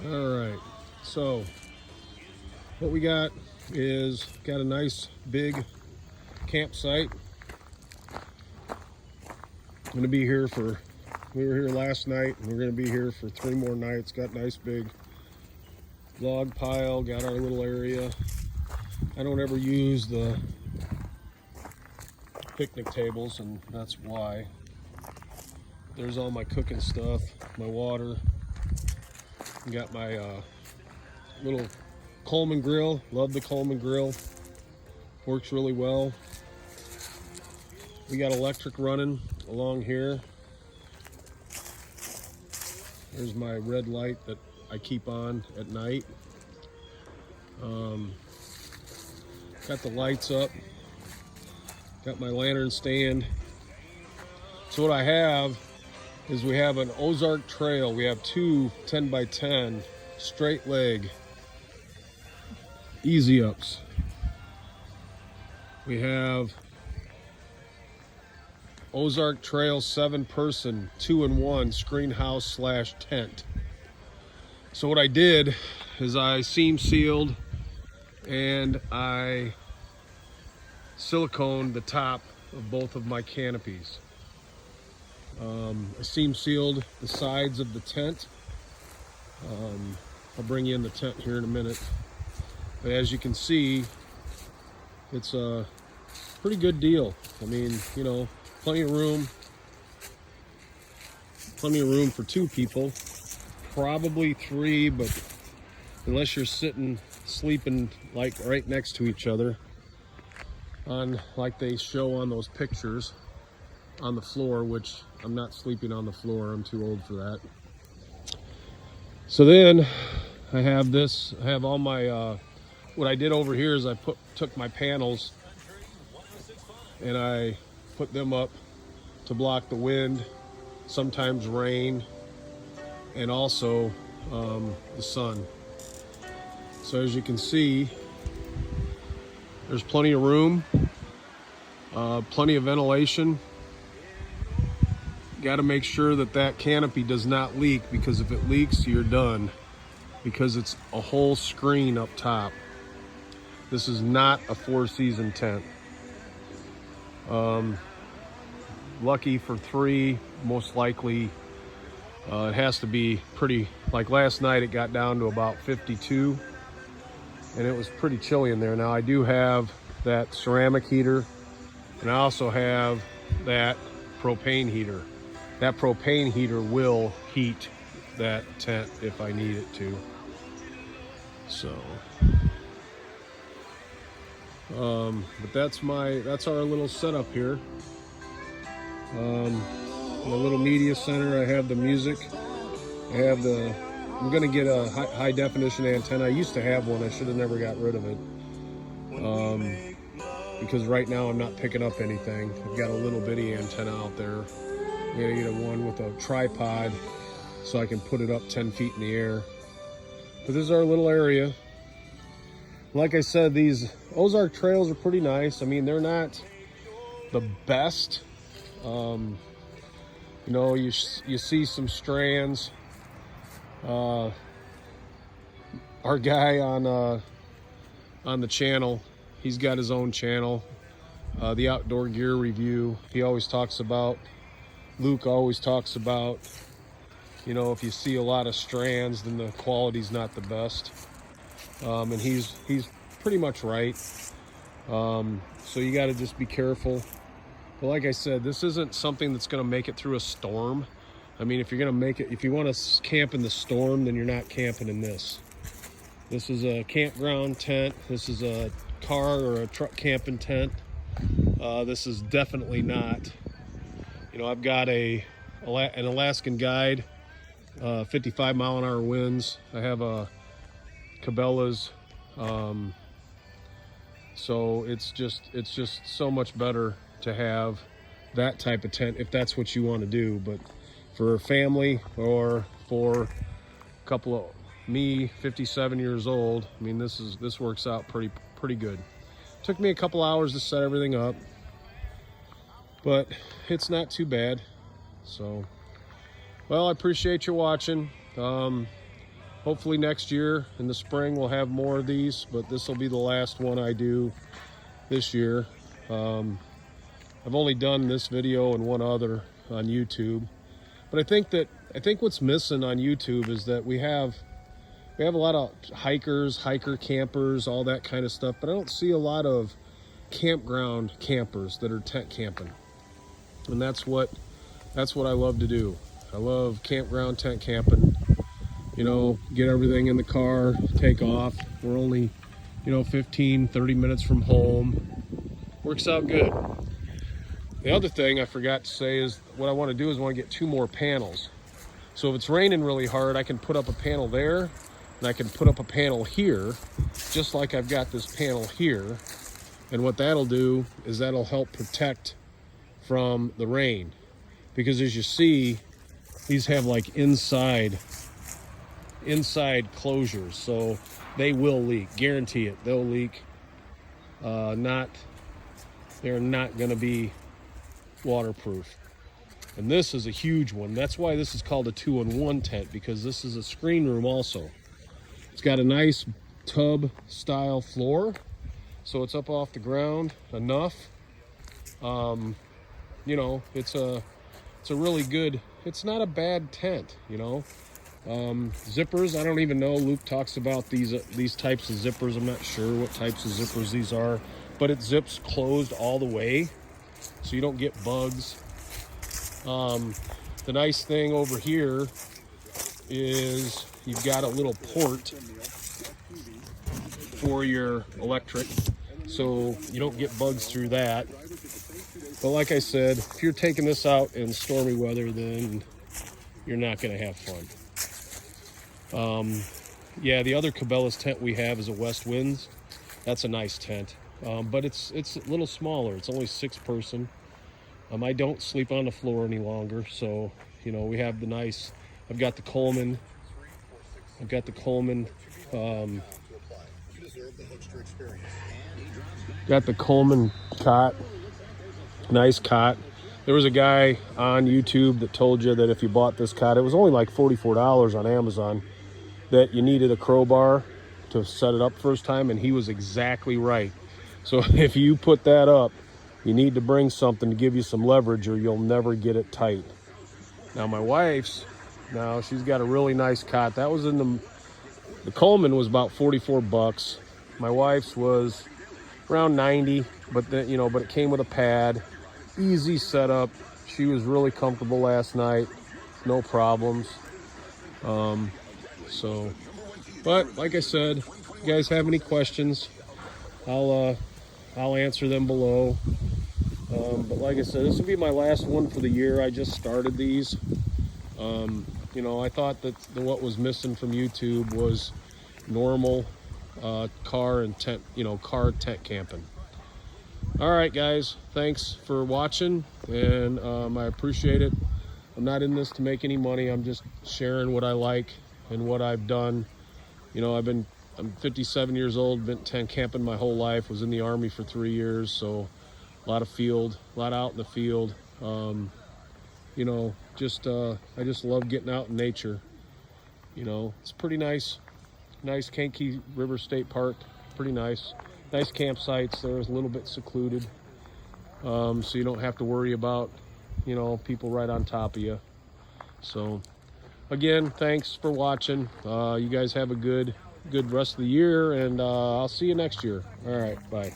All right, so what we got is got a nice big campsite. I'm gonna be here for, we were here last night and we're gonna be here for 3 more nights. Got nice big log pile, got our little area. I don't ever use the picnic tables, and that's why. There's all my cooking stuff, my water. Got my little Coleman grill. Love the Coleman grill. Works really well. We got electric running along here. There's my red light that I keep on at night. Got the lights up. Got my lantern stand. So what I have is we have an Ozark Trail. We have 2 10x10 straight leg easy ups. We have Ozark Trail 7-person 2-in-1 screen house / tent. So what I did is I seam sealed and I siliconed the top of both of my canopies. I seam sealed the sides of the tent. I'll bring you in the tent here in a minute. But as you can see, it's a pretty good deal. I mean, you know, plenty of room for 2 people, probably 3, but unless you're sleeping like right next to each other on, like they show on those pictures, on the floor, which I'm not sleeping on the floor. I'm too old for that. So then I have this, I have all my, what I did over here is I took my panels and I put them up to block the wind, sometimes rain, and also the sun. So as you can see, there's plenty of room, plenty of ventilation. Got to make sure that that canopy does not leak, because if it leaks, you're done, because it's a whole screen up top. This is not a 4-season tent. Lucky for 3, most likely it has to be pretty, like last night it got down to about 52 and it was pretty chilly in there. Now I do have that ceramic heater and I also have that propane heater. That propane heater will heat that tent if I need it to. So, but that's our little setup here. In the little media center, I have the music. I'm gonna get a high definition antenna. I used to have one. I should have never got rid of it. Because right now I'm not picking up anything. I've got a little bitty antenna out there. I'm gonna get one with a tripod so I can put it up 10 feet in the air. But this is our little area. Like I said, these Ozark trails are pretty nice. I mean, they're not the best. You know, you see some strands. Our guy on the channel, he's got his own channel, the Outdoor Gear Review. He always talks about, Luke always talks about, you know, if you see a lot of strands, then the quality's not the best. And he's pretty much right. So you got to just be careful. But like I said, this isn't something that's going to make it through a storm. I mean, if you're going to make it, if you want to camp in the storm, then you're not camping in this. This is a campground tent. This is a car or a truck camping tent. This is definitely not. You know, I've got an Alaskan Guide, 55-mile-an-hour winds. I have a Cabela's. So it's just so much better to have that type of tent if that's what you want to do. But for a family or for a couple of me, 57 years old, I mean, this works out pretty good. Took me a couple hours to set everything up, but it's not too bad. So, well, I appreciate you watching. hopefully next year in the spring we'll have more of these, but this will be the last one I do this year. I've only done this video and one other on YouTube, but I think what's missing on YouTube is that we have a lot of hiker campers, all that kind of stuff, but I don't see a lot of campground campers that are tent camping. And that's what I love to do. I love campground tent camping. You know, get everything in the car, take off. We're only, 15-30 minutes from home. Works out good. The other thing I forgot to say is what I want to do is I want to get 2 more panels. So if it's raining really hard, I can put up a panel there, and I can put up a panel here, just like I've got this panel here. And what that'll do is that'll help protect from the rain. Because as you see, these have like inside closures, so they will leak. Guarantee it, they'll leak. They're not going to be waterproof. And this is a huge one. That's why this is called a 2-in-1 tent, because this is a screen room also. It's got a nice tub style floor, so it's up off the ground enough. It's a really good, it's not a bad tent, zippers, I don't even know. Luke talks about these types of zippers. I'm not sure what types of zippers these are, but it zips closed all the way, so you don't get bugs. The nice thing over here is you've got a little port for your electric, so you don't get bugs through that. But like I said, if you're taking this out in stormy weather, then you're not going to have fun. The other Cabela's tent we have is a West Winds. That's a nice tent, but it's a little smaller. It's only 6 person. I don't sleep on the floor any longer, so we have the nice. I've got the Coleman. Got the Coleman cot. Nice cot. There was a guy on YouTube that told you that if you bought this cot, it was only like $44 on Amazon, that you needed a crowbar to set it up first time, and he was exactly right. So if you put that up, you need to bring something to give you some leverage, or you'll never get it tight. Now my wife's, she's got a really nice cot. That was in the Coleman was about $44. My wife's was around 90, but it came with a pad, easy setup. She was really comfortable last night, no problems. But like I said, if you guys have any questions, I'll answer them below. But like I said, this will be my last one for the year. I just started these. I thought that what was missing from YouTube was normal car tent camping. All right, guys, thanks for watching, and I appreciate it. I'm not in this to make any money. I'm just sharing what I like and what I've done. I'm 57 years old, been tent camping my whole life, was in the Army for 3 years, so a lot out in the field. I just love getting out in nature. It's pretty nice Kankakee River State Park, pretty nice campsites. They're a little bit secluded, so you don't have to worry about people right on top of you. So again, thanks for watching. You guys have a good rest of the year, and I'll see you next year. All right, bye.